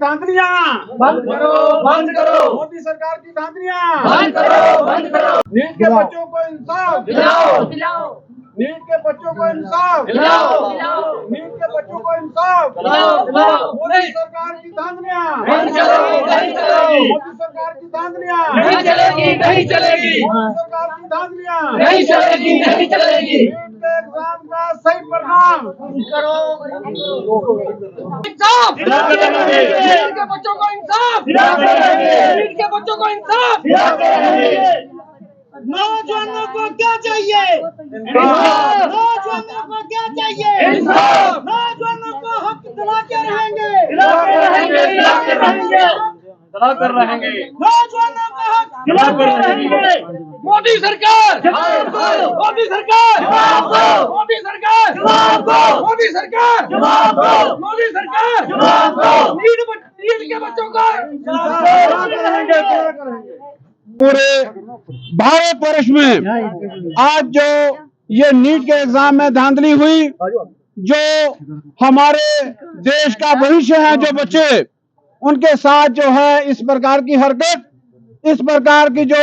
धांधलियां बंद करो, बंद करो। मोदी सरकार की धांधलियां बंद करो, बंद करो। नीट के बच्चों को इंसाफ दिलाओ, दिलाओ, नीट के बच्चों को इंसाफ दिलाओ, दिलाओ, नीट के बच्चों को इंसाफ दिलाओ, दिलाओ। मोदी सरकार की धांधलियां नहीं चलेगी, नहीं चलेगी, मोदी सरकार की धांधलियां नहीं चलेगी, नहीं चलेगी, मोदी सरकार की धांधलियां नहीं चलेगी, नहीं चलेगी। नीट के एग्जाम का सही परिणाम करो। इंसाफ दिलाते रहेंगे। नीट के बच्चों को इंसाफ दिलाते रहेंगे। नीट के बच्चों को इंसाफ दिलाते रहेंगे। नौजवानों को क्या चाहिए? इंसाफ। नौजवानों को क्या चाहिए? इंसाफ। नौजवानों को हक दिलाते रहेंगे। दिलाते रहेंगे, दिलाते रहेंगे, दिलाते रहेंगे, नौजवानों को हक दिलाते रहेंगे। मोदी सरकार जवाब दो। मोदी सरकार जवाब दो। मोदी सरकार जवाब दो। मोदी सरकार जवाब दो। मोदी सरकार जवाब दो। नीट के बच्चों को पूरे भारतवर्ष में आज जो ये नीट के एग्जाम में धांधली हुई, जो हमारे देश का भविष्य है, जो बच्चे उनके साथ जो है इस प्रकार की हरकत, इस प्रकार की जो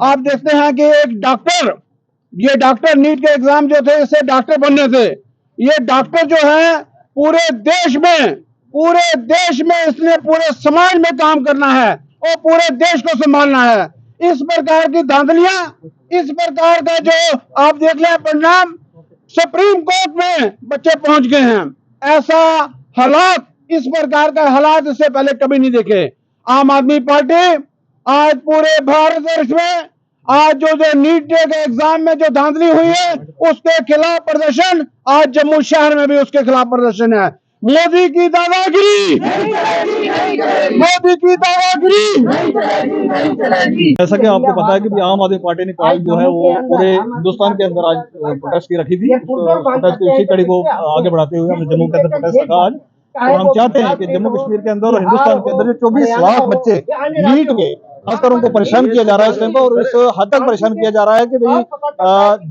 आप देखते हैं कि एक डॉक्टर, ये डॉक्टर नीट के एग्जाम जो थे इससे डॉक्टर बनने थे, ये डॉक्टर जो है पूरे देश में इसने पूरे समाज में काम करना है और पूरे देश को संभालना है। इस प्रकार की धांधलियां, इस प्रकार का जो आप देख लें परिणाम, सुप्रीम कोर्ट में बच्चे पहुंच गए हैं। ऐसा हालात, इस प्रकार का हालात इससे पहले कभी नहीं देखे। आम आदमी पार्टी आज पूरे भारतवर्ष में आज जो नीट के एग्जाम में जो धांधली हुई है उसके खिलाफ प्रदर्शन, आज जम्मू शहर में भी उसके खिलाफ प्रदर्शन है। मोदी की दादागिरी, मोदी की दादागिरी। जैसा कि आपको पता है कि आम आदमी पार्टी ने कल जो है वो पूरे हिंदुस्तान के अंदर आज प्रोटेस्ट की रखी थी। प्रोटेस्ट की उसी कड़ी को आगे बढ़ाते हुए हमने जम्मू के अंदर प्रोटेस्ट रखा आज। और हम चाहते हैं कि जम्मू कश्मीर के अंदर और हिंदुस्तान के अंदर जो 24 लाख बच्चे नीट के खासकर उनको परेशान किया जा रहा है इस टाइम पर, और इस हद तक परेशान किया जा रहा है कि भाई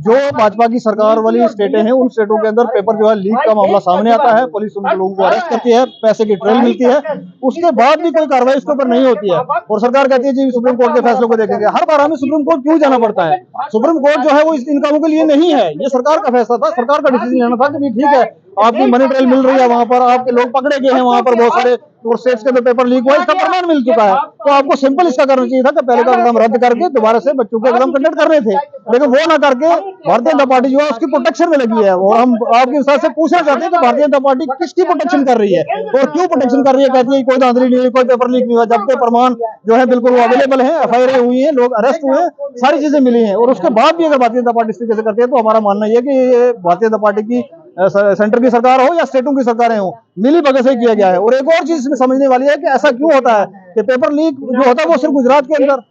जो भाजपा की सरकार वाली स्टेटें हैं उन स्टेटों के अंदर पेपर जो है लीक का मामला सामने आता है, पुलिस उन लोगों को अरेस्ट करती है, पैसे की ट्रेल मिलती है, उसके बाद भी कोई कार्रवाई उसके ऊपर नहीं होती है और सरकार कहती है जी सुप्रीम कोर्ट के फैसलों को देखेंगे। हर बार हमें सुप्रीम कोर्ट क्यों जाना पड़ता है? सुप्रीम कोर्ट जो है वो इन कामों के लिए नहीं है, ये सरकार का फैसला था, सरकार का डिसीजन लेना था कि ठीक है आपकी मनी ट्रेल मिल रही है, वहां पर आपके लोग पकड़े गए हैं, वहां पर बहुत सारे स्टेट्स के अंदर पेपर लीक हुआ, इसका प्रमाण मिल चुका है। तो आपको सिंपल इसका करना चाहिए था कि पहले का एग्जाम रद्द करके दोबारा से बच्चों के एग्जाम कंडक्ट करने थे, लेकिन वो ना करके भारतीय जनता पार्टी जो है उसकी प्रोटेक्शन में लगी है। और हम आपके हिसाब से पूछना चाहते हैं कि भारतीय जनता पार्टी किसकी प्रोटेक्शन कर रही है और क्यों प्रोटेक्शन कर रही है? कहती है कोई धांधली नहीं हुई, कोई पेपर लीक नहीं हुआ, जबकि प्रमाण जो है बिल्कुल वो अवेलेबल है, FIR हुई है, लोग अरेस्ट हुए हैं, सारी चीजें मिली हैं। और उसके बाद भी अगर भारतीय जनता पार्टी इस तरीके से करती है तो हमारा मानना यह है कि ये भारतीय जनता पार्टी की सेंटर की सरकार हो या स्टेटों की सरकारें हो, मिली भगत से किया गया है। और एक और चीज इसमें समझने वाली है कि ऐसा क्यों होता है कि पेपर लीक जो होता है वो सिर्फ गुजरात के अंदर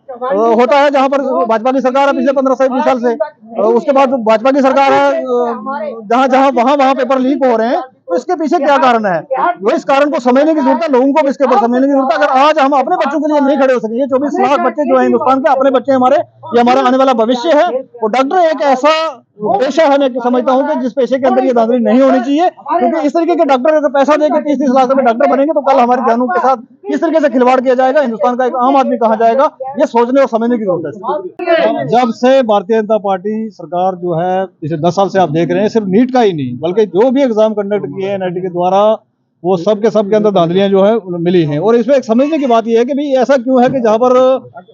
होता है जहां पर भाजपा की सरकार है पिछले 15 से 20 साल से, उसके बाद भाजपा की सरकार है जहां वहां पेपर लीक हो रहे हैं। तो इसके पीछे क्या कारण है? वो इस कारण को समझने की जरूरत है, लोगों को भी इसके ऊपर समझने की जरूरत है। अगर आज हम अपने बच्चों के लिए नहीं खड़े हो सके, ये 24 लाख बच्चे जो है हिंदुस्तान के अपने बच्चे हमारे, ये हमारा आने वाला भविष्य है। और डॉक्टर एक ऐसा पेशा है, मैं समझता हूँ कि जिस पेशे के अंदर ये धांधली नहीं होनी चाहिए, क्योंकि इस तरीके के डॉक्टर अगर पैसा देकर 30-30 लाख रुपए डॉक्टर बनेंगे तो कल हमारे जानों के साथ किस तरीके से खिलवाड़ किया जाएगा, हिंदुस्तान का एक आम आदमी कहाँ जाएगा, ये सोचने और समझने की जरूरत है। जब से भारतीय जनता पार्टी सरकार जो है पिछले 10 साल से आप देख रहे हैं, सिर्फ नीट का ही नहीं बल्कि जो भी एग्जाम कंडक्ट किए NIT के द्वारा वो सब के अंदर धांधलियां जो है मिली हैं। और इसमें एक समझने की बात यह है कि भाई ऐसा क्यों है कि जहां पर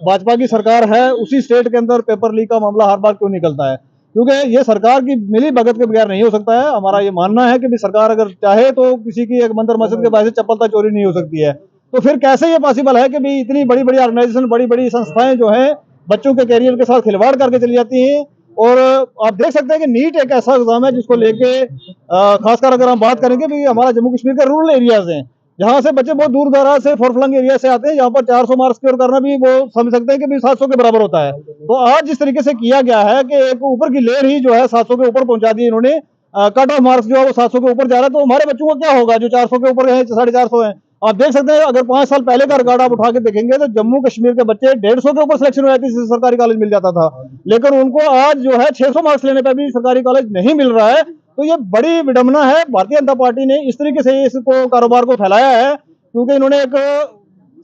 भाजपा की सरकार है उसी स्टेट के अंदर पेपर लीक का मामला हर बार क्यों निकलता है? क्योंकि ये सरकार की मिली भगत के बगैर नहीं हो सकता है। हमारा ये मानना है कि भी सरकार अगर चाहे तो किसी की एक मंदिर मस्जिद के बाहर से चप्पल तक चोरी नहीं हो सकती है। तो फिर कैसे ये पॉसिबल है कि भी इतनी बड़ी बड़ी ऑर्गेनाइजेशन, बड़ी बड़ी संस्थाएं जो है बच्चों के कैरियर के साथ खिलवाड़ करके चली जाती हैं। और आप देख सकते हैं कि नीट एक ऐसा एग्जाम है जिसको लेके खासकर अगर हम बात करेंगे भी हमारा जम्मू कश्मीर के रूरल एरियाज हैं, जहां से बच्चे बहुत दूर दराज से फॉरफ्लंग एरिया से आते हैं, यहाँ पर 400 मार्क्स स्कोर करना भी वो समझ सकते हैं कि भी 700 के बराबर होता है। तो आज जिस तरीके से किया गया है कि एक ऊपर की लेयर ही जो है 700 के ऊपर पहुंचा दी इन्होंने, कट ऑफ मार्क्स जो है वो 700 के ऊपर जा रहा है। तो हमारे बच्चों का क्या होगा जो 400 के ऊपर है, 450 है? आप देख सकते हैं अगर 5 साल पहले का रिकॉर्ड आप उठा के देखेंगे तो जम्मू कश्मीर के बच्चे 150 के ऊपर सिलेक्शन हो जाती है, सरकारी कॉलेज मिल जाता था, लेकिन उनको आज जो है 600 मार्क्स लेने पर भी सरकारी कॉलेज नहीं मिल रहा है। तो ये बड़ी विडंबना है। भारतीय जनता पार्टी ने इस तरीके से इसको कारोबार को फैलाया है क्योंकि इन्होंने एक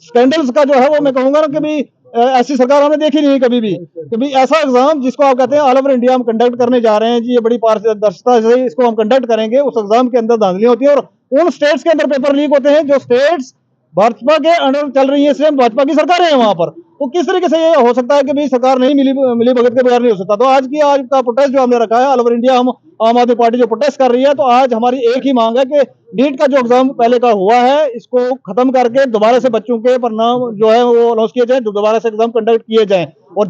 स्कैंडल्स का जो है वो मैं कहूंगा ना कि भी ऐसी सरकार हमने देखी नहीं कभी भी कि भी ऐसा एग्जाम जिसको आप कहते हैं ऑल ओवर इंडिया हम कंडक्ट करने जा रहे हैं जी, ये बड़ी पारदर्शिता से इसको हम कंडक्ट करेंगे, उस एग्जाम के अंदर धांधलियां होती है और उन स्टेट्स के अंदर पेपर लीक होते हैं जो स्टेट्स भाजपा के अंडर चल रही है, इसलिए भाजपा की सरकारें हैं वहां पर। तो किस तरीके से ये हो सकता है कि भाई सरकार नहीं मिली भगत के बगैर नहीं हो सकता। तो आज का प्रोटेस्ट जो हमने रखा है ऑल ओवर इंडिया, हम आम आदमी पार्टी जो प्रोटेस्ट कर रही है, तो आज हमारी एक ही मांग है कि नीट का जो एग्जाम पहले का हुआ है इसको खत्म करके दोबारा से बच्चों के परिणाम जो है वो अनाउंस किए जाए, दोबारा से एग्जाम कंडक्ट किए जाए। और